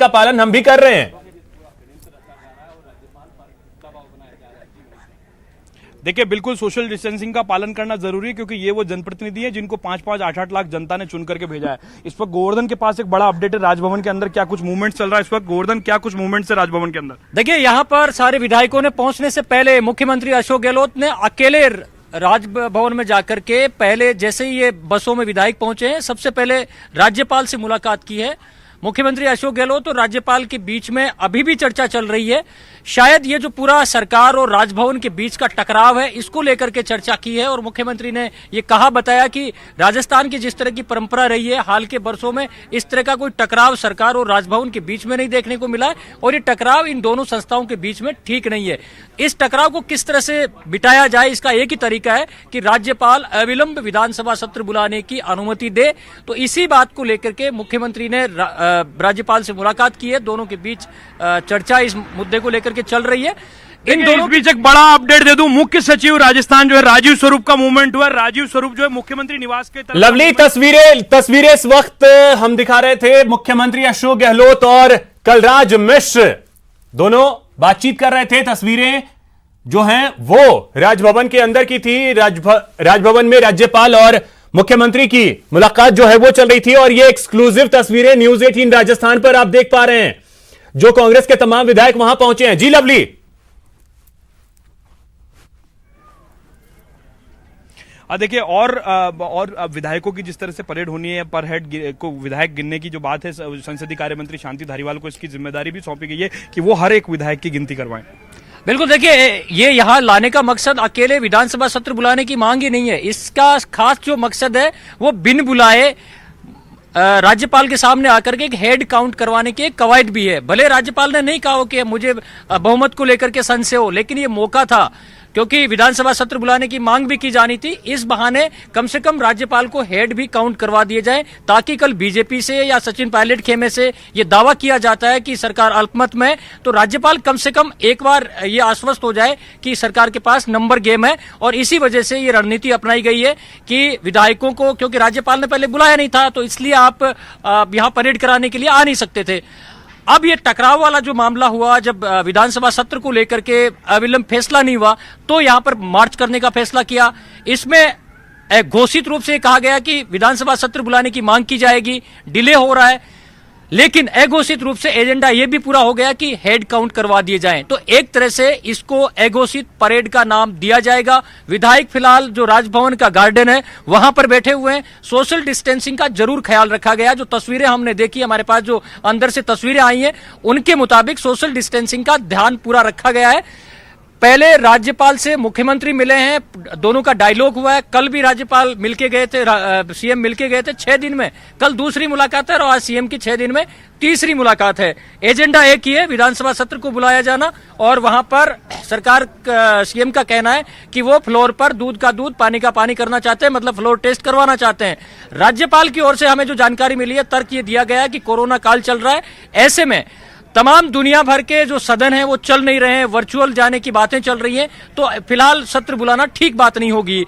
का पालन हम भी कर रहे हैं। देखिए, बिल्कुल सोशल डिस्टेंसिंग का पालन करना जरूरी है, क्योंकि ये वो जनप्रतिनिधि है जिनको 5-5, 8-8 लाख जनता ने चुन करके भेजा है। इस वक्त गोवर्धन के पास एक बड़ा अपडेट है, राजभवन के अंदर क्या कुछ मूवमेंट चल रहा है इस वक्त। गोवर्धन, क्या कुछ मूवमेंट है राजभवन के अंदर? देखिए, यहाँ पर सारे विधायकों ने पहुंचने से पहले मुख्यमंत्री अशोक गहलोत ने अकेले राजभवन में जाकर के पहले, जैसे ही ये बसों में विधायक पहुंचे हैं, सबसे पहले राज्यपाल से मुलाकात की है। मुख्यमंत्री अशोक गहलोत और राज्यपाल के बीच में अभी भी चर्चा चल रही है। शायद ये जो पूरा सरकार और राजभवन के बीच का टकराव है, इसको लेकर के चर्चा की है। और मुख्यमंत्री ने ये कहा, बताया कि राजस्थान की जिस तरह की परंपरा रही है हाल के वर्षों में, इस तरह का कोई टकराव सरकार और राजभवन के बीच में नहीं देखने को मिला है, और ये टकराव इन दोनों संस्थाओं के बीच में ठीक नहीं है। इस टकराव को किस तरह से बिटाया जाए, इसका एक ही तरीका है कि राज्यपाल अविलंब विधानसभा सत्र बुलाने की अनुमति दे। तो इसी बात को लेकर के मुख्यमंत्री ने राज्यपाल से मुलाकात की है। दोनों के बीच चर्चा इस मुद्दे को लेकर के चल रही है। इन दोनों के बीच एक बड़ा अपडेट दे दूं, मुख्य सचिव राजस्थान जो है राजीव स्वरूप का मूवमेंट हुआ। राजीव स्वरूप जो है मुख्यमंत्री निवास के तरफ। लवली, तस्वीरें इस वक्त हम दिखा रहे थे। मुख्यमंत्री अशोक गहलोत और कलराज मिश्र दोनों बातचीत कर रहे थे। तस्वीरें जो हैं वो राजभवन के अंदर की थी। राजभवन में राज्यपाल और मुख्यमंत्री की मुलाकात जो है वो चल रही थी, और ये एक्सक्लूसिव तस्वीरें न्यूज 18 राजस्थान पर आप देख पा रहे हैं, जो कांग्रेस के तमाम विधायक वहां पहुंचे हैं। जी लवली। देखिए, और विधायकों की जिस तरह से परेड होनी है, पर हेड को विधायक गिनने की जो बात है, संसदीय कार्य मंत्री शांति धारीवाल को इसकी जिम्मेदारी भी सौंपी गई है कि वो हर एक विधायक की गिनती करवाएं। बिल्कुल, देखिए, ये यहाँ लाने का मकसद अकेले विधानसभा सत्र बुलाने की मांग ही नहीं है। इसका खास जो मकसद है वो बिन बुलाए राज्यपाल के सामने आकर के एक हेड काउंट करवाने की एक कवायद भी है। भले राज्यपाल ने नहीं कहा हो कि मुझे बहुमत को लेकर के संशय हो, लेकिन ये मौका था, क्योंकि विधानसभा सत्र बुलाने की मांग भी की जानी थी। इस बहाने कम से कम राज्यपाल को हेड भी काउंट करवा दिए जाए, ताकि कल बीजेपी से या सचिन पायलट खेमे से ये दावा किया जाता है कि सरकार अल्पमत में, तो राज्यपाल कम से कम एक बार ये आश्वस्त हो जाए कि सरकार के पास नंबर गेम है। और इसी वजह से ये रणनीति अपनाई गई है कि विधायकों को, क्योंकि राज्यपाल ने पहले बुलाया नहीं था, तो इसलिए आप यहां परेड कराने के लिए आ नहीं सकते थे। अब ये टकराव वाला जो मामला हुआ, जब विधानसभा सत्र को लेकर के अविलंब फैसला नहीं हुआ, तो यहां पर मार्च करने का फैसला किया। इसमें घोषित रूप से कहा गया कि विधानसभा सत्र बुलाने की मांग की जाएगी, डिले हो रहा है, लेकिन अघोषित रूप से एजेंडा यह भी पूरा हो गया कि हेड काउंट करवा दिए जाएं। तो एक तरह से इसको अघोषित परेड का नाम दिया जाएगा। विधायक फिलहाल जो राजभवन का गार्डन है वहां पर बैठे हुए हैं। सोशल डिस्टेंसिंग का जरूर ख्याल रखा गया। जो तस्वीरें हमने देखी, हमारे पास जो अंदर से तस्वीरें आई हैं, उनके मुताबिक सोशल डिस्टेंसिंग का ध्यान पूरा रखा गया है। पहले राज्यपाल से मुख्यमंत्री मिले हैं, दोनों का डायलॉग हुआ है। कल भी राज्यपाल मिलके गए थे, सीएम मिलके गए थे 6 दिन में। कल दूसरी मुलाकात है और आज सीएम की 6 दिन में तीसरी मुलाकात है। एजेंडा एक ही है, विधानसभा सत्र को बुलाया जाना, और वहां पर सरकार सीएम का कहना है कि वो फ्लोर पर दूध का दूध पानी का पानी करना चाहते हैं, मतलब फ्लोर टेस्ट करवाना चाहते हैं। राज्यपाल की ओर से हमें जो जानकारी मिली है, तर्क ये दिया गया है कि कोरोना काल चल रहा है, ऐसे में तमाम दुनिया भर के जो सदन हैं वो चल नहीं रहे हैं, वर्चुअल जाने की बातें चल रही हैं, तो फिलहाल सत्र बुलाना ठीक बात नहीं होगी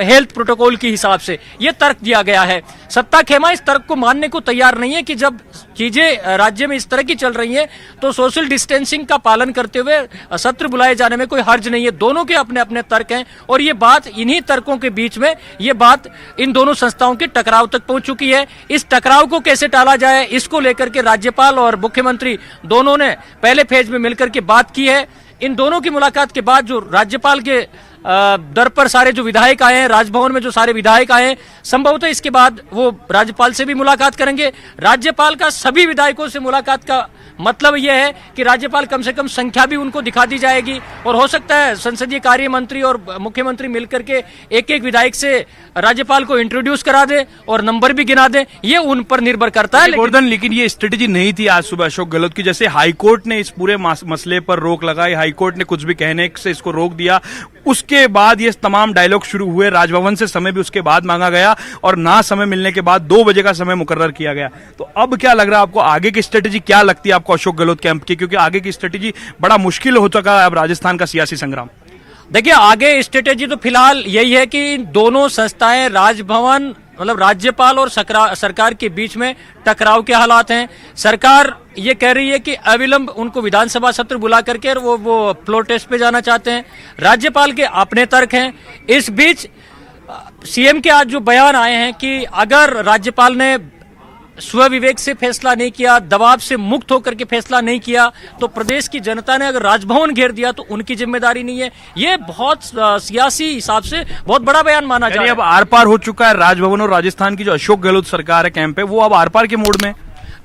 हेल्थ प्रोटोकॉल के हिसाब से। ये तर्क दिया गया है। सत्ता खेमा इस तर्क को मानने को तैयार नहीं है कि जब चीजें राज्य में इस तरह की चल रही हैं तो सोशल डिस्टेंसिंग का पालन करते हुए सत्र बुलाए जाने में कोई हर्ज नहीं है। दोनों के अपने अपने तर्क हैं, और ये बात, इन्हीं तर्कों के बीच में ये बात इन दोनों संस्थाओं के टकराव तक पहुंच चुकी है। इस टकराव को कैसे टाला जाए, इसको लेकर के राज्यपाल और मुख्यमंत्री दोनों ने पहले फेज में मिलकर के बात की है। इन दोनों की मुलाकात के बाद जो राज्यपाल के दर पर सारे जो विधायक आए हैं, राजभवन में जो सारे विधायक आए हैं, संभवतः इसके बाद वो राज्यपाल से भी मुलाकात करेंगे। राज्यपाल का सभी विधायकों से मुलाकात का मतलब यह है कि राज्यपाल कम से कम संख्या भी उनको दिखा दी जाएगी, और हो सकता है संसदीय कार्य मंत्री और मुख्यमंत्री मिलकर के एक एक विधायक से राज्यपाल को इंट्रोड्यूस करा दे और नंबर भी गिना दे। ये उन पर निर्भर करता है। लेकिन ये स्ट्रेटेजी नहीं थी आज सुबह अशोक गहलोत की। जैसे हाईकोर्ट ने इस पूरे मसले पर रोक लगाई, हाईकोर्ट ने कुछ भी कहने से इसको रोक दिया, उसके बाद ये तमाम डायलॉग शुरू हुए। राजभवन से समय भी उसके बाद मांगा गया, और ना समय मिलने के बाद 2 बजे का समय मुकर्रर किया गया। तो अब क्या लग रहा है आपको, आगे की स्ट्रेटेजी क्या लगती है आपको अशोक गहलोत कैंप की? क्योंकि आगे की स्ट्रेटेजी बड़ा मुश्किल हो चुका है अब राजस्थान का सियासी संग्राम। देखिए, आगे स्ट्रेटेजी तो फिलहाल यही है कि दोनों संस्थाएं, राजभवन मतलब राज्यपाल और सरकार के बीच में टकराव के हालात हैं। सरकार ये कह रही है कि अविलंब उनको विधानसभा सत्र बुला करके वो फ्लोर टेस्ट पे जाना चाहते हैं। राज्यपाल के अपने तर्क हैं। इस बीच सीएम के आज जो बयान आए हैं कि अगर राज्यपाल ने स्वविवेक से फैसला नहीं किया, दबाव से मुक्त होकर के फैसला नहीं किया, तो प्रदेश की जनता ने अगर राजभवन घेर दिया तो उनकी जिम्मेदारी नहीं है। ये बहुत सियासी हिसाब से बहुत बड़ा बयान माना जा रहा है। अब आर पार हो चुका है राजभवन और राजस्थान की जो अशोक गहलोत सरकार है कैंप पे, वो अब आर पार के मूड में।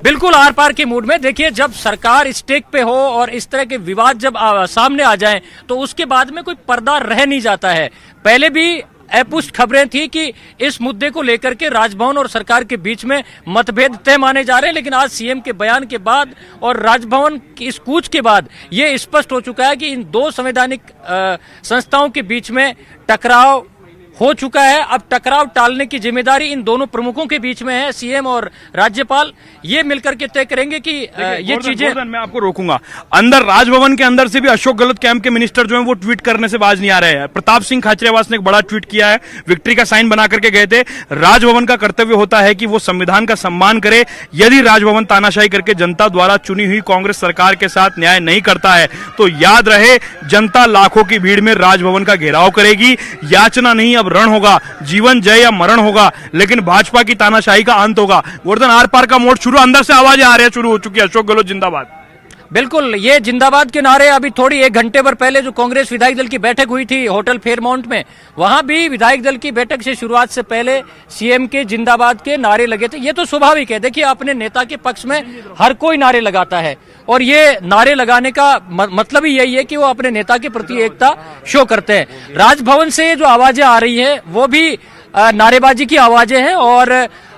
बिल्कुल आर पार के मूड में। देखिए, जब सरकार स्टेक पे हो और इस तरह के विवाद जब सामने आ जाएं तो उसके बाद में कोई पर्दा रह नहीं जाता है। पहले भी अपुष्ट खबरें थी कि इस मुद्दे को लेकर के राजभवन और सरकार के बीच में मतभेद तय माने जा रहे हैं, लेकिन आज सीएम के बयान के बाद और राजभवन की इस कूच के बाद ये स्पष्ट हो चुका है कि इन दो संवैधानिक संस्थाओं के बीच में टकराव हो चुका है। अब टकराव टालने की जिम्मेदारी इन दोनों प्रमुखों के बीच में है। सीएम और राज्यपाल ये मिलकर के तय करेंगे कि ये चीजें। मैं आपको रोकूंगा। अंदर राजभवन के अंदर से भी अशोक गहलोत कैंप के मिनिस्टर जो हैं वो ट्वीट करने से बाज नहीं आ रहे हैं। प्रताप सिंह खाचरियावास ने एक बड़ा ट्वीट किया है, विक्ट्री का साइन बना करके गए थे। राजभवन का कर्तव्य होता है कि वो संविधान का सम्मान करे। यदि राजभवन तानाशाही करके जनता द्वारा चुनी हुई कांग्रेस सरकार के साथ न्याय नहीं करता है तो याद रहे, जनता लाखों की भीड़ में राजभवन का घेराव करेगी। याचना नहीं, रण होगा, जीवन जय या मरण होगा, लेकिन भाजपा की तानाशाही का अंत होगा। गोवर्धन, आर पार का मोड़ शुरू, अंदर से आवाजें आ रही है, शुरू हो चुकी है। अशोक गहलोत जिंदाबाद। बिल्कुल, ये जिंदाबाद के नारे अभी थोड़ी 1 घंटे भर पहले जो कांग्रेस विधायक दल की बैठक हुई थी होटल फेयरमाउंट में, वहां भी विधायक दल की बैठक से शुरुआत से पहले सीएम के जिंदाबाद के नारे लगे थे। ये तो स्वाभाविक है। देखिए, अपने नेता के पक्ष में हर कोई नारे लगाता है और ये नारे लगाने का मतलब ही यही है कि वो अपने नेता के प्रति एकता शो करते हैं। राजभवन से जो आवाजें आ रही है वो भी नारेबाजी की आवाजें हैं और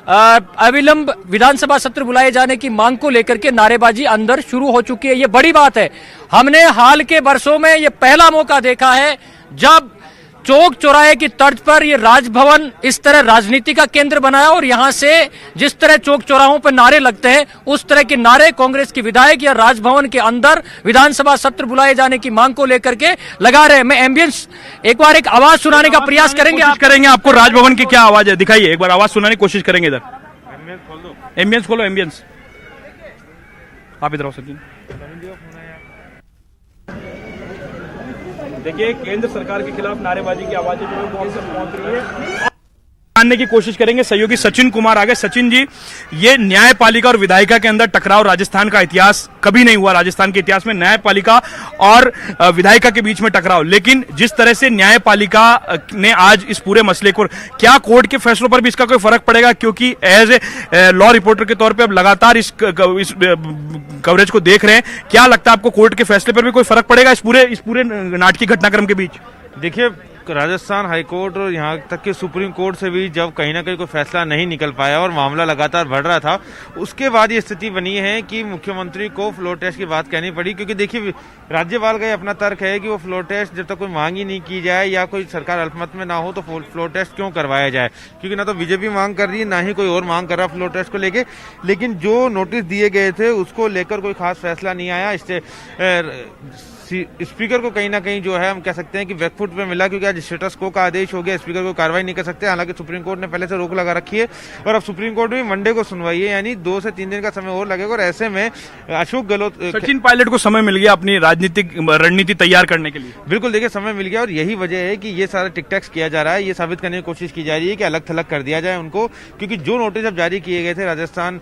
अविलंब विधानसभा सत्र बुलाए जाने की मांग को लेकर के नारेबाजी अंदर शुरू हो चुकी है। ये बड़ी बात है। हमने हाल के वर्षों में ये पहला मौका देखा है जब चौक चौराहे की तर्ज पर ये राजभवन इस तरह राजनीति का केंद्र बनाया और यहां से जिस तरह चौक चौराहों पर नारे लगते हैं उस तरह के नारे कांग्रेस के विधायक या राजभवन के अंदर विधानसभा सत्र बुलाए जाने की मांग को लेकर के लगा रहे हैं। मैं एम्बियंस एक बार एक आवाज सुनाने का प्रयास करेंगे आपको राजभवन की क्या आवाज है दिखाइए, एक बार आवाज सुनाने की कोशिश करेंगे। इधर एम्बियंस खोलो, एम्बियंस आप इधर आओ सचिन। देखिए, केंद्र सरकार के खिलाफ नारेबाजी की आवाजें जो है वो हम तक पहुंच रही है। जानने की कोशिश करेंगे, सहयोगी सचिन कुमार आगे। सचिन जी, ये न्यायपालिका और विधायिका के अंदर टकराव राजस्थान का इतिहास कभी नहीं हुआ। राजस्थान के इतिहास में न्यायपालिका और विधायिका के बीच में टकराव, लेकिन जिस तरह से न्यायपालिका ने आज इस पूरे मसले को, क्या कोर्ट के फैसलों पर भी इसका कोई फर्क पड़ेगा? क्योंकि एज ए लॉ रिपोर्टर के तौर पर अब लगातार इस कवरेज को देख रहे हैं, क्या लगता है आपको कोर्ट के फैसले पर भी कोई फर्क पड़ेगा इस पूरे नाटकीय घटनाक्रम के बीच? देखिए, राजस्थान हाईकोर्ट और यहाँ तक कि सुप्रीम कोर्ट से भी जब कहीं ना कहीं कोई फैसला नहीं निकल पाया और मामला लगातार बढ़ रहा था, उसके बाद ये स्थिति बनी है कि मुख्यमंत्री को फ्लोर टेस्ट की बात कहनी पड़ी। क्योंकि देखिए, राज्यपाल का अपना तर्क है कि वो फ्लोर टेस्ट जब तक कोई मांग ही नहीं की जाए या कोई सरकार अल्पमत में ना हो तो फ्लोर टेस्ट क्यों करवाया जाए, क्योंकि ना तो बीजेपी मांग कर रही है ना ही कोई और मांग कर रहा फ्लोर टेस्ट को लेके। लेकिन जो नोटिस दिए गए थे उसको लेकर कोई खास फैसला नहीं आया। इससे स्पीकर को कहीं ना कहीं जो है हम कह सकते हैं कि बैकफुट पे मिला, क्योंकि आज स्टेटस को का आदेश हो गया, स्पीकर को कार्रवाई नहीं कर सकते। हालांकि सुप्रीम कोर्ट ने पहले से रोक लगा रखी है और अब सुप्रीम कोर्ट में मंडे को सुनवाई है, यानी 2 से 3 दिन का समय और लगेगा। और ऐसे में अशोक गहलोत, सचिन पायलट को समय मिल गया अपनी राजनीतिक रणनीति तैयार करने के लिए। बिल्कुल, देखिए समय मिल गया और यही वजह है कि ये सारा टिक टैक्स किया जा रहा है। ये साबित करने की कोशिश की जा रही है कि अलग थलग कर दिया जाए उनको, क्योंकि जो नोटिस अब जारी किए गए थे राजस्थान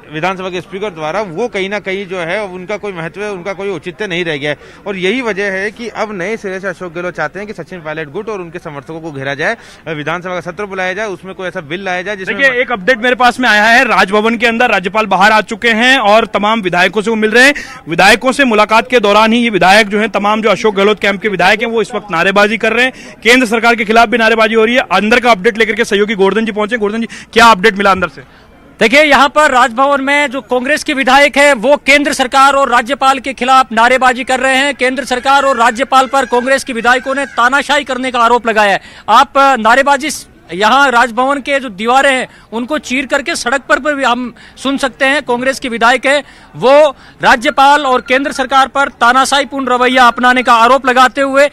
विधानसभा के स्पीकर द्वारा, वो कहीं ना कहीं जो है उनका कोई महत्व, उनका कोई औचित्य नहीं रह गया है। और यही वजह है कि अब नए सिरे से अशोक गहलोत चाहते हैं कि सचिन पायलट गुट और उनके समर्थकों को घेरा जाए, विधानसभा का सत्र बुलाया जाए, उसमें कोई ऐसा बिल लाया जाए जिसमें। देखिए, एक अपडेट मेरे पास में आया है, राजभवन के अंदर राज्यपाल बाहर आ चुके हैं और तमाम विधायकों से वो मिल रहे हैं। विधायकों से मुलाकात के दौरान ही ये विधायक जो है, तमाम जो अशोक गहलोत कैंप के विधायक हैं, वो इस वक्त नारेबाजी कर रहे हैं। केंद्र सरकार के खिलाफ भी नारेबाजी हो रही है। अंदर का अपडेट लेकर के सहयोगी गोवर्धन जी पहुंचे। गोवर्धन जी, क्या अपडेट मिला अंदर से? देखिए, यहाँ पर राजभवन में जो कांग्रेस के विधायक है वो केंद्र सरकार और राज्यपाल के खिलाफ नारेबाजी कर रहे हैं। केंद्र सरकार और राज्यपाल पर कांग्रेस के विधायकों ने तानाशाही करने का आरोप लगाया है। आप नारेबाजी यहाँ राजभवन के जो दीवारें हैं उनको चीर करके सड़क पर भी हम सुन सकते हैं। कांग्रेस के विधायक है वो राज्यपाल और केंद्र सरकार पर तानाशाहीपूर्ण रवैया अपनाने का आरोप लगाते हुए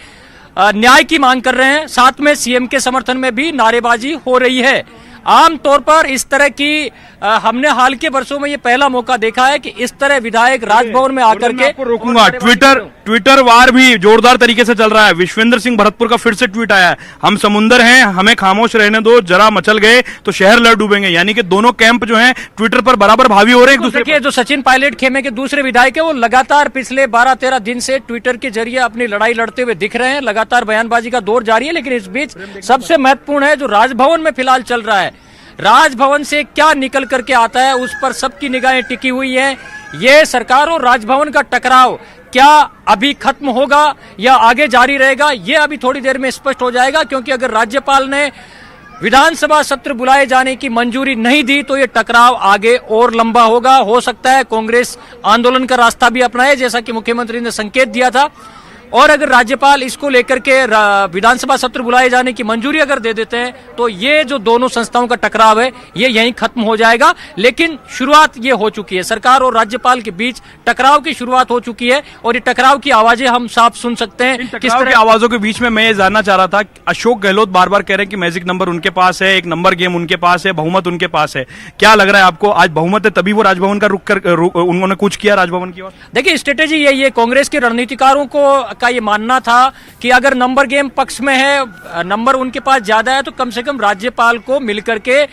न्याय की मांग कर रहे हैं, साथ में सीएम के समर्थन में भी नारेबाजी हो रही है। आमतौर पर इस तरह की हमने हाल के वर्षों में ये पहला मौका देखा है कि इस तरह विधायक राजभवन में आकर के आपको रोकूंगा। ट्विटर वार भी जोरदार तरीके से चल रहा है। विश्वेंद्र सिंह भरतपुर का फिर से ट्वीट आया है, हम समुंदर हैं, हमें खामोश रहने दो, जरा मचल गए तो शहर लड़ डूबेंगे। यानी कि दोनों कैंप जो हैं ट्विटर पर बराबर भावी हो रहे हैं एक दूसरे देखिए, जो सचिन पायलट खेमे के दूसरे विधायक है वो लगातार पिछले 12-13 दिन से ट्विटर के जरिए अपनी लड़ाई लड़ते हुए दिख रहे हैं। लगातार बयानबाजी का दौर जारी है, लेकिन इस बीच सबसे महत्वपूर्ण है जो राजभवन में फिलहाल चल रहा है। राजभवन से क्या निकल करके आता है उस पर सबकी निगाहें टिकी हुई हैं। ये सरकार और राजभवन का टकराव क्या अभी खत्म होगा या आगे जारी रहेगा, ये अभी थोड़ी देर में स्पष्ट हो जाएगा। क्योंकि अगर राज्यपाल ने विधानसभा सत्र बुलाए जाने की मंजूरी नहीं दी तो ये टकराव आगे और लंबा होगा। हो सकता है कांग्रेस आंदोलन का रास्ता भी अपनाए, जैसा कि मुख्यमंत्री ने संकेत दिया था। और अगर राज्यपाल इसको लेकर के विधानसभा सत्र बुलाए जाने की मंजूरी अगर दे देते हैं तो ये जो दोनों संस्थाओं का टकराव है ये यहीं खत्म हो जाएगा। लेकिन शुरुआत ये हो चुकी है, सरकार और राज्यपाल के बीच टकराव की शुरुआत हो चुकी है और ये टकराव की आवाजें हम साफ सुन सकते हैं। किस तरह की आवाजों के बीच में मैं ये जानना चाह रहा था, अशोक गहलोत बार बार कह रहे हैं कि मैजिक नंबर उनके पास है, एक नंबर गेम उनके पास है, बहुमत उनके पास है। क्या लग रहा है आपको, आज बहुमत है तभी वो राजभवन का रुख कर उन्होंने कुछ किया राजभवन की ओर? देखिए, स्ट्रेटेजी यही है, कांग्रेस के रणनीतिकारों का ये मानना था कि अगर नंबर गेम पक्ष में है, नंबर उनके पास ज्यादा है, तो कम से कम राज्यपाल को मिलकर के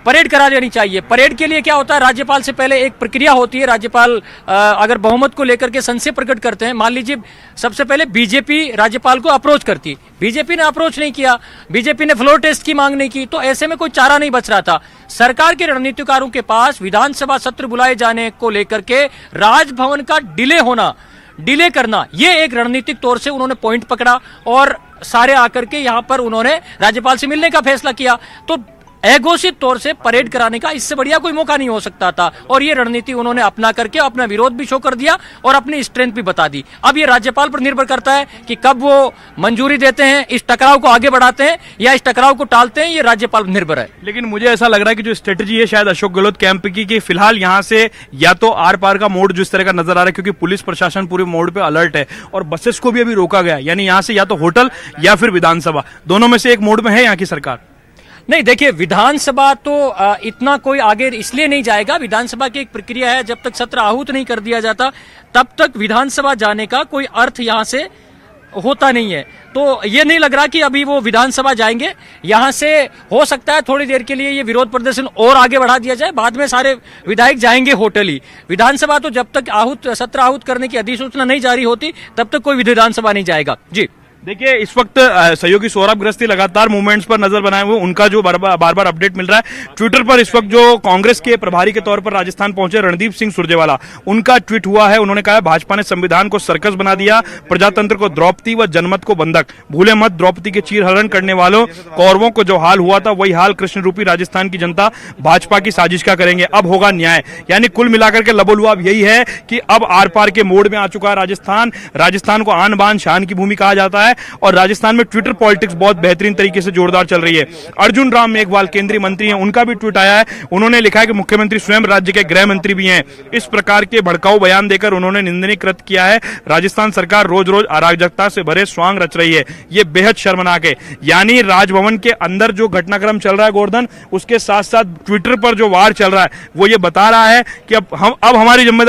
परेड करा देनी चाहिए। परेड के लिए क्या होता है, राज्यपाल से पहले एक प्रक्रिया होती है। राज्यपाल अगर बहुमत को लेकर के संशय प्रकट करते हैं, मान लीजिए सबसे पहले बीजेपी राज्यपाल को अप्रोच करती है, बीजेपी ने अप्रोच नहीं किया, बीजेपी ने फ्लोर टेस्ट की मांग नहीं की, तो ऐसे में कोई चारा नहीं बच रहा था। सरकार के रणनीतिकारों के पास विधानसभा सत्र बुलाए जाने को लेकर के राजभवन का डिले करना, ये एक रणनीतिक तौर से उन्होंने पॉइंट पकड़ा और सारे आकर के यहां पर उन्होंने राज्यपाल से मिलने का फैसला किया। तो अघोषित तौर से परेड कराने का इससे बढ़िया कोई मौका नहीं हो सकता था और ये रणनीति उन्होंने अपना करके अपना विरोध भी शो कर दिया और अपनी स्ट्रेंथ भी बता दी। अब ये राज्यपाल पर निर्भर करता है कि कब वो मंजूरी देते हैं, इस टकराव को आगे बढ़ाते हैं या इस टकराव को टालते हैं, ये राज्यपाल पर निर्भर है। लेकिन मुझे ऐसा लग रहा है कि जो स्ट्रेटेजी है शायद अशोक गहलोत कैंप की, कि फिलहाल यहां से या तो आर पार का मोड जिस तरह का नजर आ रहा है, क्योंकि पुलिस प्रशासन पूरे मोड पे अलर्ट है और बसेस को भी अभी रोका गया, यानी यहां से या तो होटल या फिर विधानसभा, दोनों में से एक मोड में है यहाँ की सरकार। नहीं, देखिए, विधानसभा तो इतना कोई आगे इसलिए नहीं जाएगा। विधानसभा की एक प्रक्रिया है, जब तक सत्र आहूत नहीं कर दिया जाता तब तक विधानसभा जाने का कोई अर्थ यहां से होता नहीं है। तो ये नहीं लग रहा कि अभी वो विधानसभा जाएंगे। यहां से हो सकता है थोड़ी देर के लिए ये विरोध प्रदर्शन और आगे बढ़ा दिया जाए, बाद में सारे विधायक जाएंगे होटल ही। विधानसभा तो जब तक सत्र आहूत करने की अधिसूचना नहीं जारी होती तब तक कोई विधानसभा नहीं जाएगा। जी देखिए, इस वक्त सहयोगी सौरभ गृहस्थी लगातार मूवमेंट्स पर नजर बनाए हुए, उनका जो बार बार अपडेट मिल रहा है ट्विटर पर। इस वक्त जो कांग्रेस के प्रभारी के तौर पर राजस्थान पहुंचे रणदीप सिंह सुरजेवाला, उनका ट्वीट हुआ है। उन्होंने कहा भाजपा ने संविधान को सर्कस बना दिया, प्रजातंत्र को द्रौपदी व जनमत को बंधक, भूले मत द्रौपदी के चीरहरण करने वालों, कौरवों को जो हाल हुआ था वही हाल कृष्ण रूपी राजस्थान की जनता भाजपा की साजिश का करेंगे, अब होगा न्याय। यानी कुल मिलाकर के लबोलुआब यही है कि अब आर पार के मोड में आ चुका है राजस्थान को आन बान शान की भूमि कहा जाता है और राजस्थान में ट्विटर पॉलिटिक्स बहुत बेहतरीन तरीके से जोरदार चल रही है। अर्जुन राम मेघवाल केंद्रीय मंत्री हैं, उनका भी ट्वीट आया है। उन्होंने लिखा है कि मुख्यमंत्री स्वयं राज्य के गृह मंत्री भी हैं। इस प्रकार के भड़काऊ बयान देकर उन्होंने निंदनीय कृत किया है। राजस्थान सरकार रोज रोज अराजकता से भरे स्वांग रच रही है, ये बेहद शर्मनाक है। यानी राजभवन के अंदर जो घटनाक्रम चल रहा है गोवर्धन, उसके साथ साथ ट्विटर पर जो वार चल रहा है वो ये बता रहा है कि अब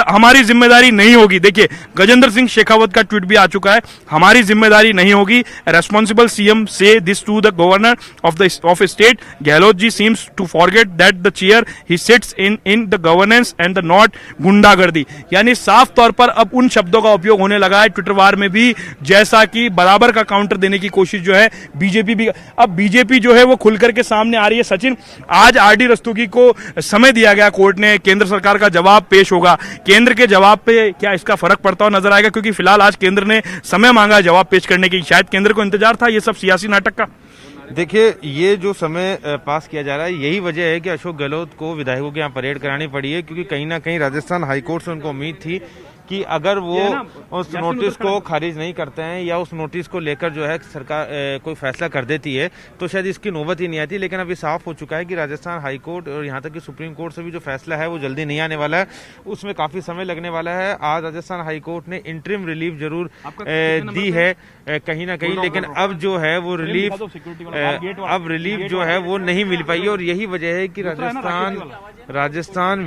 हमारी जिम्मेदारी नहीं होगी। देखिए, गजेंद्र सिंह शेखावत का ट्वीट भी आ चुका है, हमारी जिम्मेदारी नहीं होगी। Responsible CM say this to the governor of a state. Gehlot ji seems to forget that the chair he sits in the governance and the not गुंडागर्दी। यानी साफ तौर पर अब उन शब्दों का उपयोग होने लगा है ट्विटर वार में भी, जैसा कि बराबर का काउंटर देने की कोशिश जो है बीजेपी भी, अब बीजेपी जो है वो खुलकर के सामने आ रही है। सचिन, आज आरडी रस्तोगी को समय दिया गया कोर्ट ने, केंद्र सरकार का जवाब पेश होगा। केंद्र के जवाब पे क्या इसका फर्क पड़ता हुआ नजर आएगा? क्योंकि फिलहाल आज केंद्र ने समय मांगा जवाब पेश करने की, शायद केंद्र को इंतजार था ये सब सियासी नाटक का। देखिए, ये जो समय पास किया जा रहा है यही वजह है कि अशोक गहलोत को विधायकों के यहाँ परेड करानी पड़ी है, क्योंकि कहीं ना कहीं राजस्थान हाईकोर्ट से उनको उम्मीद थी कि अगर वो उस नोटिस को खारिज नहीं करते हैं या उस नोटिस को लेकर जो है सरकार कोई फैसला कर देती है तो शायद इसकी नौबत ही नहीं आती। लेकिन अभी साफ हो चुका है कि राजस्थान हाई कोर्ट और यहाँ तक कि सुप्रीम कोर्ट से भी जो फैसला है वो जल्दी नहीं आने वाला है, उसमें काफी समय लगने वाला है। आज राजस्थान हाई कोर्ट ने इंटरिम रिलीफ जरूर दी है कहीं ना कहीं, लेकिन अब जो है वो रिलीफ जो है वो नहीं मिल पाई और यही वजह है कि राजस्थान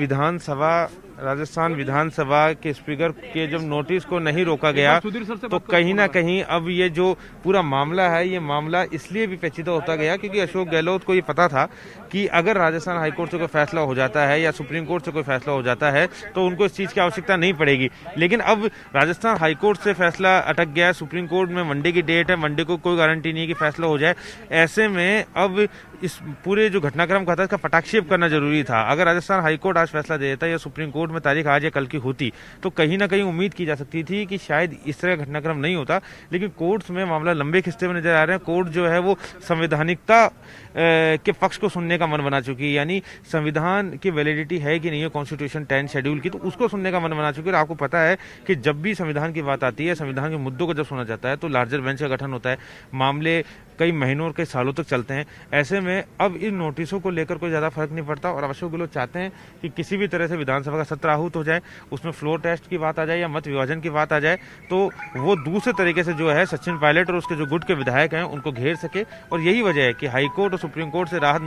विधानसभा के स्पीकर के जब नोटिस को नहीं रोका गया तो कहीं ना कहीं अब ये जो पूरा मामला है ये मामला इसलिए भी पेचीदा होता गया क्योंकि अशोक गहलोत को ये पता था कि अगर राजस्थान हाईकोर्ट से कोई फैसला हो जाता है या सुप्रीम कोर्ट से कोई फैसला हो जाता है तो उनको इस चीज की आवश्यकता नहीं पड़ेगी। लेकिन अब राजस्थान हाईकोर्ट से फैसला अटक गया, सुप्रीम कोर्ट में मंडे की डेट है, मंडे को कोई गारंटी नहीं है कि फैसला हो जाए। ऐसे में अब इस पूरे जो घटनाक्रम का था इसका पटाक्षेप करना जरूरी था। अगर राजस्थान हाईकोर्ट आज फैसला दे देता या सुप्रीम कोर्ट में तारीख आज या कल की होती तो कहीं ना कहीं उम्मीद की जा सकती थी कि शायद इस तरह का घटनाक्रम नहीं होता। लेकिन कोर्ट्स में मामला लंबे खिंचते हुए नजर आ रहे हैं। कोर्ट जो है वो संवैधानिकता के पक्ष को सुनने का मन बना चुकी है, यानी संविधान की वैलिडिटी है कि नहीं है कॉन्स्टिट्यूशन 10 शेड्यूल की, तो उसको सुनने का मन बना चुकी है। और आपको पता है कि जब भी संविधान की बात आती है, संविधान के मुद्दों को जब सुना जाता है तो लार्जर बेंच का गठन होता है, मामले कई महीनों और कई सालों तक चलते हैं। ऐसे में अब इन नोटिसों को लेकर कोई ज्यादा फर्क नहीं पड़ता और अशोक गहलोत चाहते हैं कि किसी भी तरह से विधानसभा का सत्र आहूत हो जाए, उसमें फ्लोर टेस्ट की बात आ जाए या मत विभाजन की बात आ जाए तो वो दूसरे तरीके से जो है सचिन पायलट और उसके जो गुट के विधायक हैं उनको घेर सके। और यही वजह है कि हाईकोर्ट और सुप्रीम कोर्ट से राहत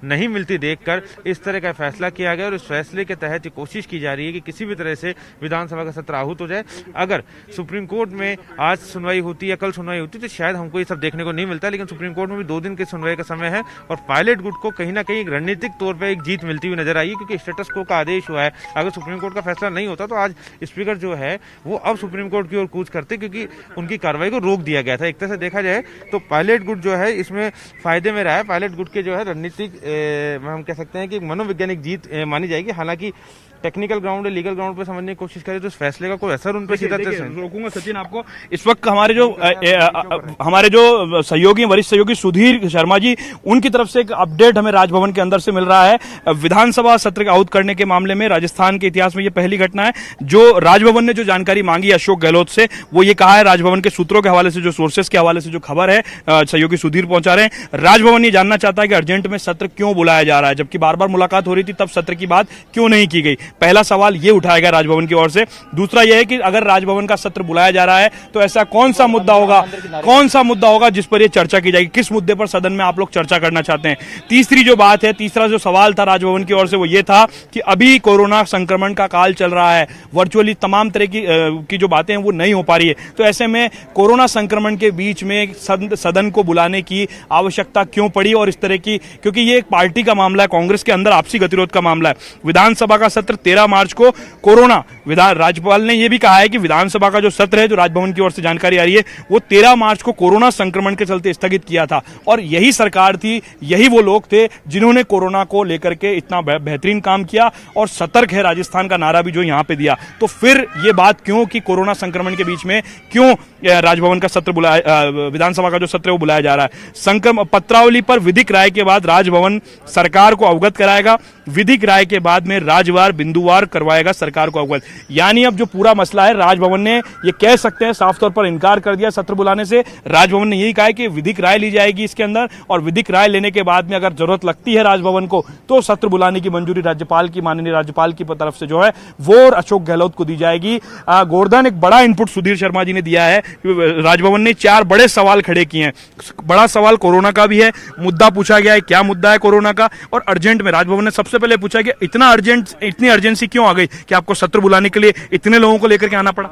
नहीं मिलती देखकर इस तरह का फैसला किया गया और इस फैसले के तहत ये कोशिश की जा रही है कि किसी भी तरह से विधानसभा का सत्र आहूत हो जाए। अगर सुप्रीम कोर्ट में आज सुनवाई होती या कल सुनवाई होती तो शायद हमको ये सब देखने को नहीं मिलता, लेकिन सुप्रीम कोर्ट में भी 2 दिन की सुनवाई का समय है और पायलट गुट को कहीं ना कहीं रणनीतिक तौर पर एक जीत मिलती हुई नजर आई क्योंकि स्टेटस को का आदेश हुआ है। अगर सुप्रीम कोर्ट का फैसला नहीं होता तो आज स्पीकर जो है वो अब सुप्रीम कोर्ट की ओर कूच करते क्योंकि उनकी कार्रवाई को रोक दिया गया था। एक तरह से देखा जाए तो पायलट गुट जो है इसमें फायदे में रहा है। पायलट गुट के जो है रणनीतिक हम कह सकते हैं कि मनोवैज्ञानिक जीत मानी जाएगी। हालांकि टेक्निकल ग्राउंड लीगल ग्राउंड पे समझने की कोशिश करें तो इस फैसले का कोई असर उन पर सीधा रोकूंगा सचिन आपको। इस वक्त हमारे जो सहयोगी वरिष्ठ सहयोगी सुधीर शर्मा जी, उनकी तरफ से एक अपडेट हमें राजभवन के अंदर से मिल रहा है। विधानसभा सत्र का आहूत करने के मामले में राजस्थान के इतिहास में यह पहली घटना है। जो राजभवन ने जो जानकारी मांगी अशोक गहलोत से वो ये कहा है, राजभवन के सूत्रों के हवाले से, जो सोर्सेस के हवाले से जो खबर है सहयोगी सुधीर पहुंचा रहे हैं, राजभवन ये जानना चाहता है कि अर्जेंट में सत्र क्यों बुलाया जा रहा है, जबकि बार बार मुलाकात हो रही थी तब सत्र की बात क्यों नहीं की गई। पहला सवाल यह उठाया गया राजभवन की ओर से। दूसरा यह है कि अगर राजभवन का सत्र बुलाया जा रहा है तो ऐसा कौन सा मुद्दा होगा जिस पर यह चर्चा की जाएगी, किस मुद्दे पर सदन में आप लोग चर्चा करना चाहते हैं। तीसरी जो बात है, तीसरा जो सवाल था राजभवन की ओर से वो ये था कि अभी कोरोना संक्रमण का काल चल रहा है, वर्चुअली तमाम तरह की जो बातें हैं वो नहीं हो पा रही है, तो ऐसे में कोरोना संक्रमण के बीच में सदन को बुलाने की आवश्यकता क्यों पड़ी और इस तरह की, क्योंकि ये एक पार्टी का मामला है, कांग्रेस के अंदर आपसी गतिरोध का मामला है। विधानसभा का सत्र 13 मार्च को कोरोना, राज्यपाल ने यह भी कहा है कि विधानसभा का जो सत्र है, जो राजभवन की ओर से जानकारी आ रही है, वो 13 मार्च को कोरोना संक्रमण के चलते स्थगित किया था और यही सरकार थी, यही वो लोग थे जिन्होंने कोरोना को लेकर के इतना बेहतरीन काम किया और सतर्क है राजस्थान का नारा भी जो यहां पे दिया। तो फिर ये बात क्यों कि कोरोना संक्रमण के बीच में क्यों राजभवन का सत्र विधानसभा का जो सत्र है वो बुलाया जा रहा है। संक्रमण पत्रावली पर विधिक राय के बाद राजभवन सरकार को अवगत कराएगा, विधिक राय के बाद में राज्यवार बिंदुवार करवाएगा सरकार को अवगत। यानी अब जो पूरा मसला है, राजभवन ने ये कह सकते हैं साफ तौर पर इनकार कर दिया सत्र बुलाने से। राजभवन ने यही कहा है कि विधिक राय ली जाएगी इसके अंदर और विधिक राय लेने के बाद में अगर जरूरत लगती है राजभवन को तो सत्र बुलाने की मंजूरी राज्यपाल की, माननीय राज्यपाल की तरफ से जो है वो अशोक गहलोत को दी जाएगी। गोवर्धन, एक बड़ा इनपुट सुधीर शर्मा जी ने दिया है। राजभवन ने 4 बड़े सवाल खड़े किए हैं। बड़ा सवाल कोरोना का भी है, मुद्दा पूछा गया है क्या मुद्दा है कोरोना का, और अर्जेंट में राजभवन ने सबसे पहले पूछा कि इतनी अर्जेंसी क्यों आ गई कि आपको सत्र बुलाने के लिए इतने लोगों को लेकर के आना पड़ा।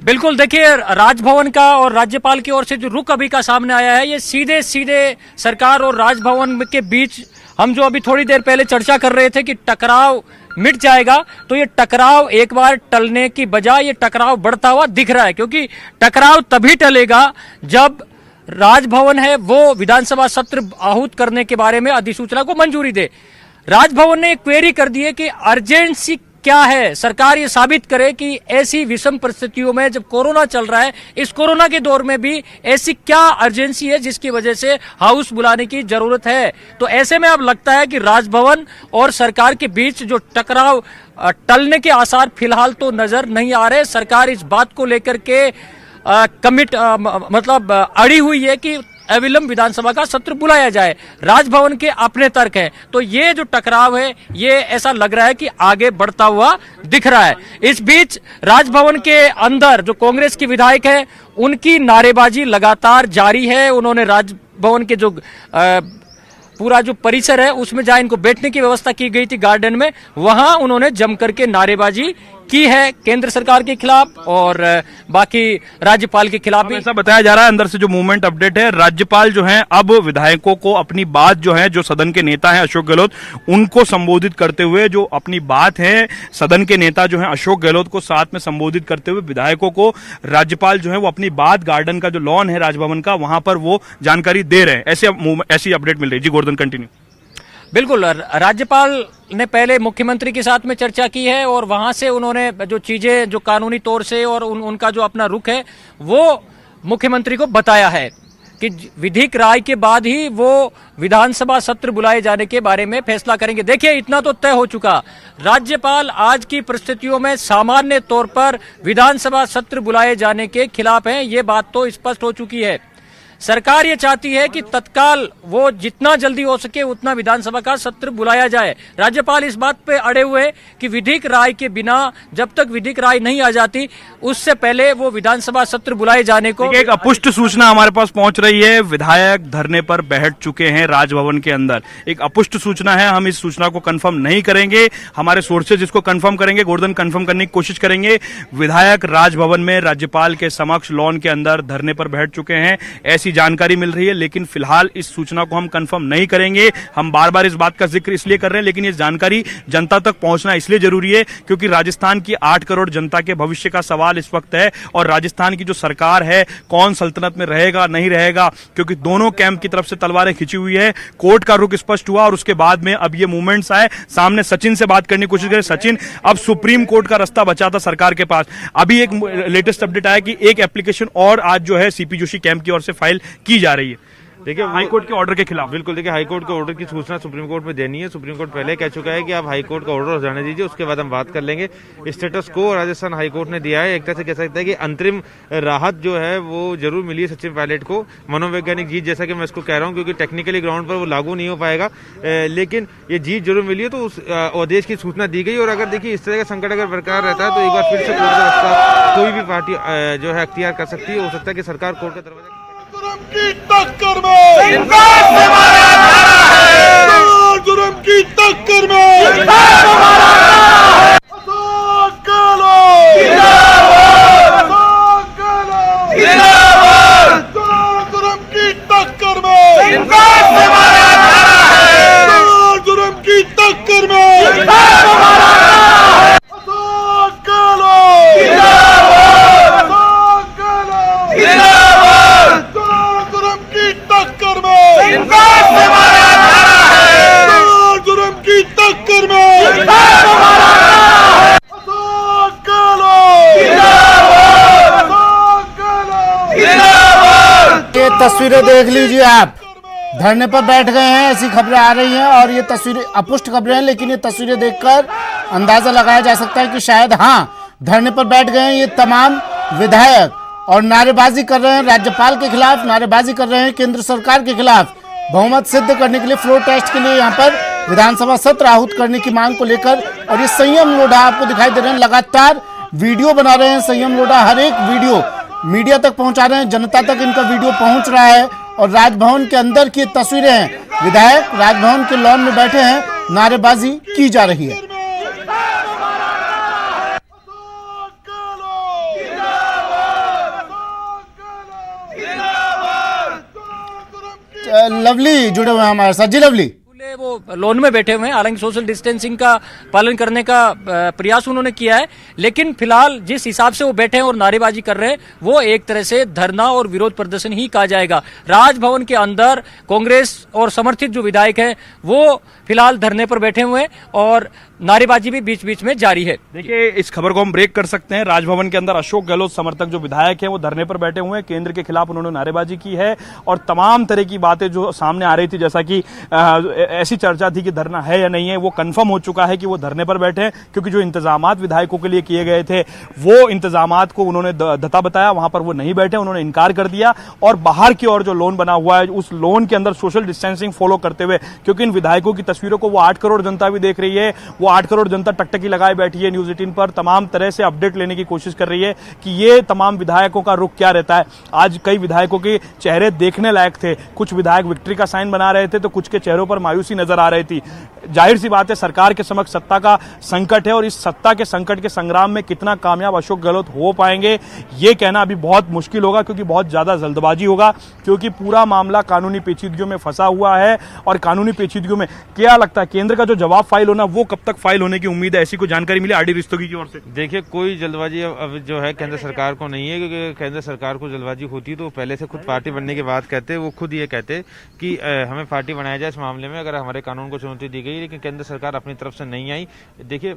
बिल्कुल, देखिए राजभवन का और राज्यपाल की ओर से जो रुख अभी का सामने आया है, ये सीधे सीधे सरकार और राजभवन के बीच, हम जो अभी थोड़ी देर पहले चर्चा कर रहे थे कि टकराव मिट जाएगा, तो ये टकराव एक बार टलने की बजाय ये टकराव बढ़ता हुआ दिख रहा है, क्योंकि टकराव तभी टलेगा जब राजभवन है वो विधानसभा सत्र आहूत करने के बारे में अधिसूचना को मंजूरी दे। राजभवन ने क्वेरी कर दी है कि अर्जेंसी क्या है? सरकार ये साबित करे कि ऐसी विषम परिस्थितियों में जब कोरोना चल रहा है, इस कोरोना के दौर में भी ऐसी क्या अर्जेंसी है जिसकी वजह से हाउस बुलाने की जरूरत है। तो ऐसे में अब लगता है कि राजभवन और सरकार के बीच जो टकराव टलने के आसार फिलहाल तो नजर नहीं आ रहे। सरकार इस बात को लेकर के मतलब अड़ी हुई है कि अविलंब विधानसभा का सत्र बुलाया जाए। राजभवन के अपने तर्क हैं, तो ये जो टकराव है ये ऐसा लग रहा है कि आगे बढ़ता हुआ दिख रहा है। इस बीच राजभवन के अंदर जो कांग्रेस के विधायक हैं उनकी नारेबाजी लगातार जारी है। उन्होंने राजभवन के जो पूरा जो परिसर है उसमें जहां इनको बैठने की व्यवस्था की गई थी गार्डन में, वहां उन्होंने जमकर के नारेबाजी की है केंद्र सरकार के खिलाफ और बाकी राज्यपाल के खिलाफ भी। ऐसा बताया जा रहा है अंदर से जो मूवमेंट अपडेट है, राज्यपाल जो है अब विधायकों को अपनी बात जो है, जो सदन के नेता हैं अशोक गहलोत, उनको संबोधित करते हुए जो अपनी बात है सदन के नेता जो है अशोक गहलोत को साथ में संबोधित करते हुए विधायकों को राज्यपाल जो है वो अपनी बात गार्डन का जो लॉन है राजभवन का वहां पर वो जानकारी दे रहे हैं। ऐसी अपडेट मिल रही है। जी गोवर्धन कंटिन्यू। बिल्कुल, राज्यपाल ने पहले मुख्यमंत्री के साथ में चर्चा की है और वहां से उन्होंने जो चीजें जो कानूनी तौर से और उनका जो अपना रुख है वो मुख्यमंत्री को बताया है कि विधिक राय के बाद ही वो विधानसभा सत्र बुलाए जाने के बारे में फैसला करेंगे। देखिए, इतना तो तय हो चुका, राज्यपाल आज की परिस्थितियों में सामान्य तौर पर विधानसभा सत्र बुलाए जाने के खिलाफ हैं, ये बात तो स्पष्ट हो चुकी है। सरकार ये चाहती है कि तत्काल वो जितना जल्दी हो सके उतना विधानसभा का सत्र बुलाया जाए। राज्यपाल इस बात पे अड़े हुए कि विधिक राय के बिना जब तक विधिक राय नहीं आ जाती उससे पहले वो विधानसभा सत्र बुलाए जाने को। एक अपुष्ट सूचना हमारे पास पहुंच रही है, विधायक धरने पर बैठ चुके हैं राजभवन के अंदर। एक अपुष्ट सूचना है, हम इस सूचना को कंफर्म नहीं करेंगे, हमारे सोर्सेज इसको कंफर्म करेंगे, गोवर्धन कंफर्म करने की कोशिश करेंगे। विधायक राजभवन में राज्यपाल के समक्ष लॉन के अंदर धरने पर बैठ चुके हैं, ऐसी जानकारी मिल रही है, लेकिन फिलहाल इस सूचना को हम कंफर्म नहीं करेंगे। हम बार बार इस बात का जिक्र इसलिए कर रहे हैं, लेकिन ये जानकारी जनता तक पहुंचना इसलिए जरूरी है क्योंकि राजस्थान की 8 करोड़ जनता के भविष्य का सवाल इस वक्त है और राजस्थान की जो सरकार है कौन सल्तनत में रहेगा नहीं रहेगा, क्योंकि दोनों कैंप की तरफ से तलवारें खिंची हुई है। कोर्ट का रुख स्पष्ट हुआ और उसके बाद में अब ये मूवमेंट्स आए। सामने सचिन से बात करने की कोशिश करें। सचिन, अब सुप्रीम कोर्ट का रास्ता बचा था सरकार के पास, अभी एक लेटेस्ट अपडेट आया कि एक एप्लीकेशन और आज जो है सीपी जोशी कैंप की ओर से फाइल की जा रही है। देखिए, हाईकोर्ट के ऑर्डर के खिलाफ। बिल्कुल, देखिए हाईकोर्ट के ऑर्डर की सूचना सुप्रीम कोर्ट में देनी है। सुप्रीम कोर्ट पहले कह चुका है कि आप हाईकोर्ट का ऑर्डर हो जाने दीजिए, उसके बाद हम बात कर लेंगे। स्टेटस को राजस्थान हाईकोर्ट ने दिया है। एक तरह से कह सकता है कि अंतरिम राहत जो है वो जरूर मिली है सचिन पायलट को, मनोवैज्ञानिक जीत जैसा कि मैं इसको कह रहा हूँ, क्योंकि टेक्निकली ग्राउंड पर वो लागू नहीं हो पाएगा, लेकिन ये जीत जरूर मिली है। तो उस आदेश की सूचना दी गई और अगर देखिए इस तरह का संकट अगर बरकरार रहता है तो एक बार फिर से कोर्ट का रास्ता कोई भी पार्टी जो है अख्तियार कर सकती है। हो सकता है कि सरकार कोर्ट का दरवाजा जुर्म की टक्कर में इंसाफ हमारा नारा है। जुर्म की टक्कर में इंसाफ हमारा नारा है। अशोक गहलोत जिंदाबाद, अशोक गहलोत जिंदाबाद। जुर्म की टक्कर में इंसाफ हमारा नारा है। जुर्म की टक्कर में इंसाफ हमारा नारा है। अशोक गहलोत जिंदाबाद, अशोक गहलोत जिंदाबाद। टक्कर में इंसाफ हमारा नारा है। जुर्म की टक्कर में इंसाफ हमारा नारा है। अशोक गहलोत जिंदाबाद, अशोक गहलोत जिंदाबाद। ये तस्वीरें देख लीजिए आप, धरने पर बैठ गए हैं, ऐसी खबरें आ रही हैं और ये तस्वीरें अपुष्ट खबरें हैं, लेकिन ये तस्वीरें देखकर अंदाजा लगाया जा सकता है कि शायद हाँ धरने पर बैठ गए हैं ये तमाम विधायक और नारेबाजी कर रहे हैं राज्यपाल के खिलाफ, नारेबाजी कर रहे हैं केंद्र सरकार के खिलाफ। बहुमत सिद्ध करने के लिए, फ्लोर टेस्ट के लिए यहाँ पर विधानसभा सत्र आहूत करने की मांग को लेकर। और ये संयम लोढ़ा आपको दिखाई दे रहे हैं, लगातार वीडियो बना रहे हैं संयम लोढ़ा, हर एक वीडियो मीडिया तक पहुंचा रहे हैं, जनता तक इनका वीडियो पहुंच रहा है। और राजभवन के अंदर की तस्वीरें हैं, विधायक राजभवन के लॉन में बैठे हैं, नारेबाजी की जा रही है। लवली जुड़े हुए हैं हमारे साथ। जी लवली, वो लोन में बैठे हुए हैं, हालांकि सोशल डिस्टेंसिंग का पालन करने का प्रयास उन्होंने किया है, लेकिन फिलहाल जिस हिसाब से वो बैठे हैं और नारेबाजी कर रहे हैं वो एक तरह से धरना और विरोध प्रदर्शन ही कहा जाएगा। राजभवन के अंदर कांग्रेस और समर्थित जो विधायक हैं वो फिलहाल धरने पर बैठे हुए हैं और नारेबाजी भी बीच बीच में जारी है। देखिए, इस खबर को हम ब्रेक कर सकते हैं। राजभवन के अंदर अशोक गहलोत समर्थक जो विधायक हैं वो धरने पर बैठे हुए हैं। केंद्र के खिलाफ उन्होंने नारेबाजी की है और तमाम तरह की बातें जो सामने आ रही थी, जैसा कि ऐसी चर्चा थी कि धरना है या नहीं है, वो कंफर्म हो चुका है कि वो धरने पर बैठे हैं, क्योंकि जो इंतजामात विधायकों के लिए किए गए थे वो इंतजामात को उन्होंने धता बताया, वहां पर वो नहीं बैठे, उन्होंने इनकार कर दिया। और बाहर की ओर जो लोन बना हुआ है उस लोन के अंदर सोशल डिस्टेंसिंग फॉलो करते हुए, क्योंकि इन विधायकों की तस्वीरों को वो 8 करोड़ जनता भी देख रही है, वो 8 करोड़ जनता टकटकी लगाए बैठी है न्यूज 18 पर, तमाम तरह से अपडेट लेने की कोशिश कर रही है कि ये तमाम विधायकों का रुख क्या रहता है। आज कई विधायकों के चेहरे देखने लायक थे, कुछ विधायक विक्ट्री का साइन बना रहे थे तो कुछ के चेहरों पर मायूसी नजर आ रही थी। जाहिर सी बात है, सरकार के समक्ष सत्ता का संकट है और इस सत्ता के संकट के संग्राम में कितना कामयाब अशोक गहलोत हो पाएंगे ये कहना अभी बहुत मुश्किल होगा, क्योंकि बहुत ज्यादा जल्दबाजी होगा, क्योंकि पूरा मामला कानूनी पेचीदगियों में फंसा हुआ है। और कानूनी पेचीदगियों में क्या लगता है केंद्र का जो जवाब फाइल होना वो कब तक फाइल होने की उम्मीद है? ऐसी कोई जानकारी मिली आरडी रस्तोगी की ओर से? देखिए, कोई जल्दबाजी अब जो है केंद्र सरकार को नहीं है, क्योंकि केंद्र सरकार को जल्दबाजी होती तो पहले से खुद पार्टी बनने की बात कहते, वो खुद ये कहते कि हमें पार्टी बनाया जाए इस मामले में, अगर हमारे कानून को चुनौती दी गई, लेकिन केंद्र सरकार अपनी तरफ से नहीं आई। देखिए,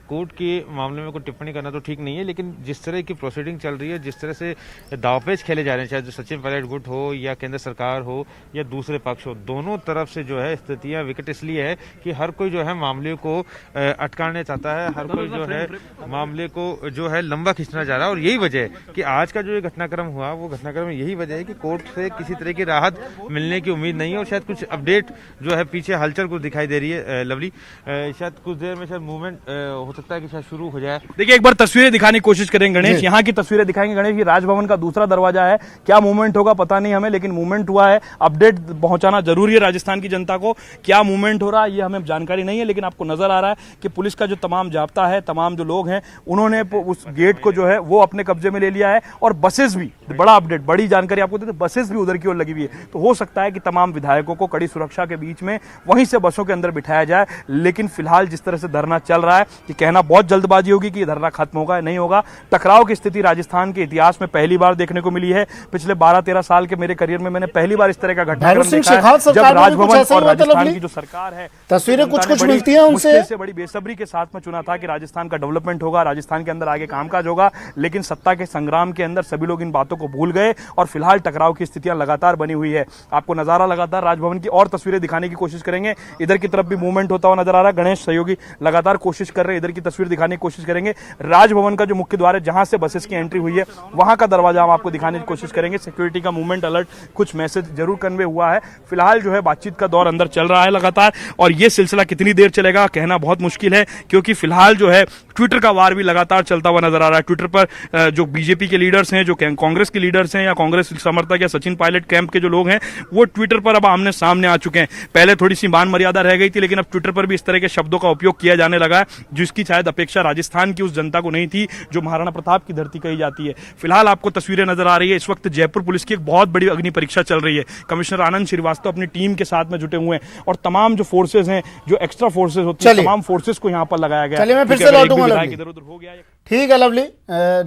कोर्ट के मामले में कोई टिप्पणी करना तो ठीक नहीं है, लेकिन जिस तरह की प्रोसीडिंग चल रही है, जिस तरह से दावपेच खेले जा रहे हैं, चाहे जो सचिन पायलट गुट हो या केंद्र सरकार हो या दूसरे पक्ष हो, दोनों तरफ से जो है स्थितियां विकट इसलिए है कि हर कोई जो है मामले को अटकाने चाहता है, हर कोई जो है मामले को जो है लंबा खींचना चाह रहा है। और यही वजह है कि आज का जो ये घटनाक्रम हुआ, वो घटनाक्रम यही वजह है कि कोर्ट से किसी तरह की राहत मिलने की उम्मीद नहीं है। और शायद कुछ अपडेट जो है पीछे हलचल कुछ दिखाई दे रही है लवली, शायद कुछ देर में शायद मूवमेंट हो सकता है कि शायद शुरू हो जाए। देखिए, एक बार तस्वीरें दिखाने की कोशिश करेंगे गणेश, यहाँ की तस्वीरें दिखाएंगे गणेश। ये राजभवन का दूसरा दरवाजा है, क्या मूवमेंट होगा पता नहीं हमें, लेकिन मूवमेंट हुआ है। अपडेट पहुंचाना जरूरी है राजस्थान की जनता को, क्या मूवमेंट हो रहा है ये हमें जानकारी नहीं है, लेकिन आपको नजर आ रहा है कि पुलिस का जो तमाम जाब्ता है, तमाम जो लोग हैं, उन्होंने उस गेट को जो है वो अपने कब्जे में ले लिया है। और बसेस भी, बड़ा अपडेट, बड़ी जानकारी आपको देते, बसेस भी उधर की ओर लगी हुई है। तो हो सकता है कि तमाम विधायकों को कड़ी सुरक्षा के बीच में वहीं से बसों के अंदर बिठाया जाए। लेकिन फिलहाल जिस तरह से धरना चल रहा है कि कहना बहुत जल्दबाजी होगी कि धरना खत्म होगा, नहीं होगा। टकराव की स्थिति राजस्थान के इतिहास में पहली बार देखने को मिली है। पिछले 12-13 साल के मेरे करियर में मैंने पहली बार इस तरह का घटनाक्रम देखा है, जब राजभवन और राजस्थान की जो सरकार है, तस्वीरें कुछ मिलती हैं उनसे, बड़ी बेसब्री के साथ में चुना था कि राजस्थान का डेवलपमेंट होगा, राजस्थान के अंदर आगे कामकाज होगा। लेकिन सत्ता के संग्राम के अंदर सभी लोग इन बातों को भूल गए और फिलहाल टकराव की स्थितियां लगातार बनी हुई है। आपको नजारा लगातार राजभवन की और तस्वीरें दिखाने की कोशिश करेंगे। इधर की तरफ भी मूवमेंट होता हुआ नजर आ रहा है। गणेश सहयोगी लगातार कोशिश कर रहे हैं, इधर की तस्वीर दिखाने की कोशिश करेंगे। राजभवन का जो मुख्य द्वार है, जहां से बसेस की एंट्री हुई है, वहां का दरवाजा हम आपको दिखाने की कोशिश करेंगे। सिक्योरिटी का मूवमेंट अलर्ट, कुछ मैसेज जरूर कन्वे हुआ है। फिलहाल जो है बातचीत का दौर अंदर चल रहा है लगातार, और ये सिलसिला कितनी देर चलेगा कहना बहुत मुश्किल है, क्योंकि फिलहाल जो है ट्विटर का वार भी लगातार चलता हुआ नजर आ रहा है। ट्विटर पर जो बीजेपी के लीडर्स हैं, जो कांग्रेस के लीडर्स हैं या कांग्रेस समर्थक या सचिन पायलट कैंप के जो लोग हैं, वो ट्विटर पर अब आमने सामने आ चुके हैं। पहले थोड़ी सी मान मर्यादा रह गई थी, लेकिन अब ट्विटर पर भी इस तरह के शब्दों का उपयोग किया जाने लगा है, जिसकी शायद अपेक्षा राजस्थान की उस जनता को नहीं थी जो महाराणा प्रताप की धरती कही जाती है। फिलहाल आपको तस्वीरें नजर आ रही है, इस वक्त जयपुर पुलिस की एक बहुत बड़ी अग्नि परीक्षा चल रही है। कमिश्नर आनंद श्रीवास्तव अपनी टीम के साथ में जुटे हुए हैं और तमाम जो फोर्सेज हैं, जो एक्स्ट्रा फोर्सेज होती है, तमाम फोर्सेज को यहाँ पर लगाया गया। चलिए मैं फिर से लौटूंगा, इधर उधर हो गया। ठीक है लवली,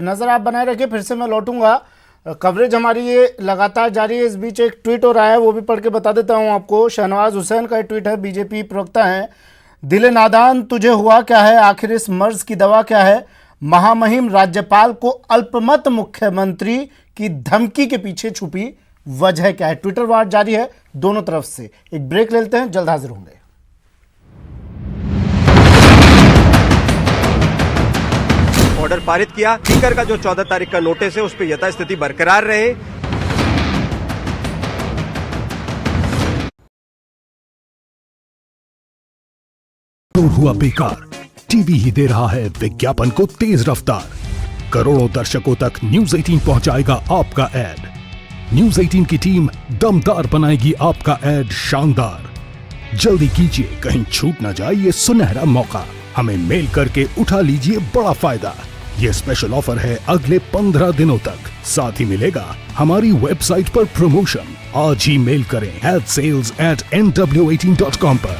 नजर आप बनाए रखिए, फिर से मैं लौटूंगा। कवरेज हमारी ये लगातार जारी है। इस बीच एक ट्वीट हो रहा है, वो भी पढ़ के बता देता हूं आपको। शहनवाज हुसैन का ट्वीट है, बीजेपी प्रवक्ता है। दिले नादान तुझे हुआ क्या है, आखिर इस मर्ज की दवा क्या है। महामहिम राज्यपाल को अल्पमत मुख्यमंत्री की धमकी के पीछे छुपी वजह क्या है। ट्विटर वार जारी है दोनों तरफ से। एक ब्रेक लेते हैं, जल्द हाजिर होंगे। ऑर्डर पारित किया, स्पीकर का जो 14 तारीख का नोटिस है उस पर यथास्थिति बरकरार रहे। हुआ बेकार, टीवी ही दे रहा है विज्ञापन को तेज रफ्तार। करोड़ों दर्शकों तक न्यूज 18 पहुंचाएगा आपका एड। न्यूज 18 की टीम दमदार बनाएगी आपका एड शानदार। जल्दी कीजिए, कहीं छूट ना जाए ये सुनहरा मौका। हमें मेल करके उठा लीजिए बड़ा फायदा। ये स्पेशल ऑफर है अगले 15 दिनों तक। साथ ही मिलेगा हमारी वेबसाइट पर प्रमोशन। आज ही मेल करें adsales@nw18.com पर।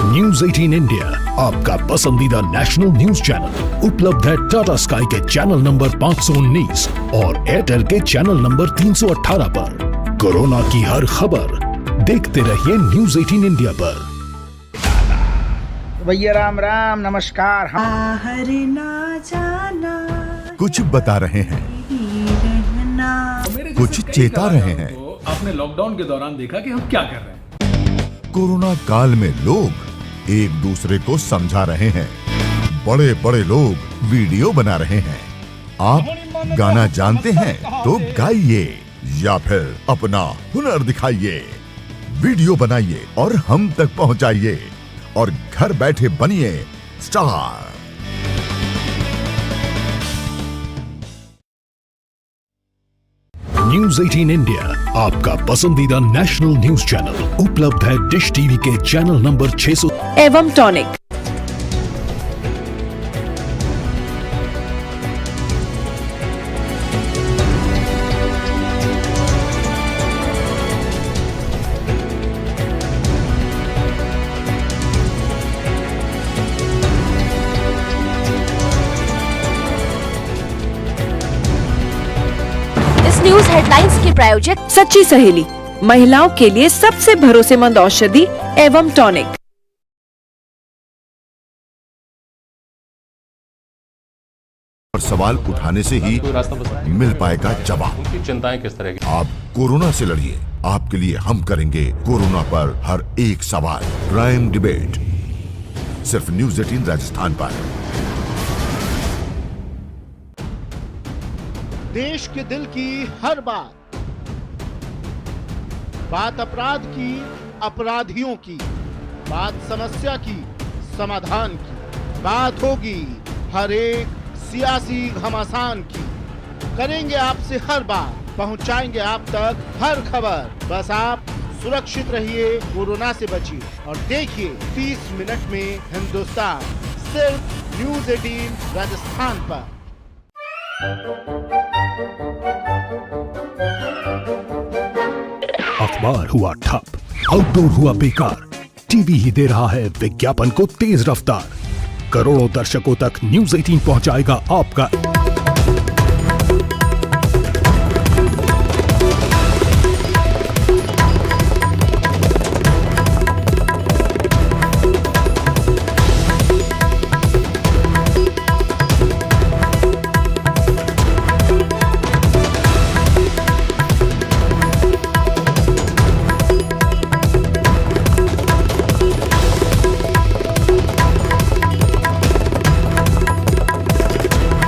न्यूज 18 इंडिया, आपका पसंदीदा नेशनल न्यूज चैनल, उपलब्ध है टाटा स्काई के चैनल नंबर 519 और एयरटेल के चैनल नंबर 318 पर। कोरोना की हर खबर देखते रहिए न्यूज 18 इंडिया पर। भैया राम राम नमस्कार। बाहर ना जाना, कुछ बता रहे हैं, कुछ चेता रहे हैं। आपने लॉकडाउन के दौरान देखा कि हम क्या कर रहे हैं। कोरोना काल में लोग एक दूसरे को समझा रहे हैं, बड़े बड़े लोग वीडियो बना रहे हैं। आप गाना जानते हैं तो गाइए या फिर अपना हुनर दिखाइए, वीडियो बनाइए और हम तक पहुंचाइए और घर बैठे बनिए स्टार। न्यूज 18 इंडिया आपका पसंदीदा नेशनल न्यूज चैनल उपलब्ध है डिश टीवी के चैनल नंबर 600 एवं टॉनिक। न्यूज हेडलाइंस के प्रायोजक सच्ची सहेली, महिलाओं के लिए सबसे भरोसेमंद औषधि एवं टॉनिक। और सवाल उठाने से ही मिल पाएगा जवाब। चिंताएं किस तरह की? आप कोरोना से लड़िए, आपके लिए हम करेंगे कोरोना पर हर एक सवाल। क्राइम डिबेट सिर्फ न्यूज 18 राजस्थान पर। देश के दिल की हर बात अपराध की, अपराधियों की, बात समस्या की, समाधान की, बात होगी हर एक सियासी घमासान की। करेंगे आपसे हर बात, पहुंचाएंगे आप तक हर खबर। बस आप सुरक्षित रहिए, कोरोना से बचिए और देखिए 30 मिनट में हिंदुस्तान, सिर्फ न्यूज 18 राजस्थान पर। अखबार हुआ ठप, आउटडोर हुआ बेकार, टीवी ही दे रहा है विज्ञापन को तेज रफ्तार। करोड़ों दर्शकों तक न्यूज 18 पहुंचाएगा आपका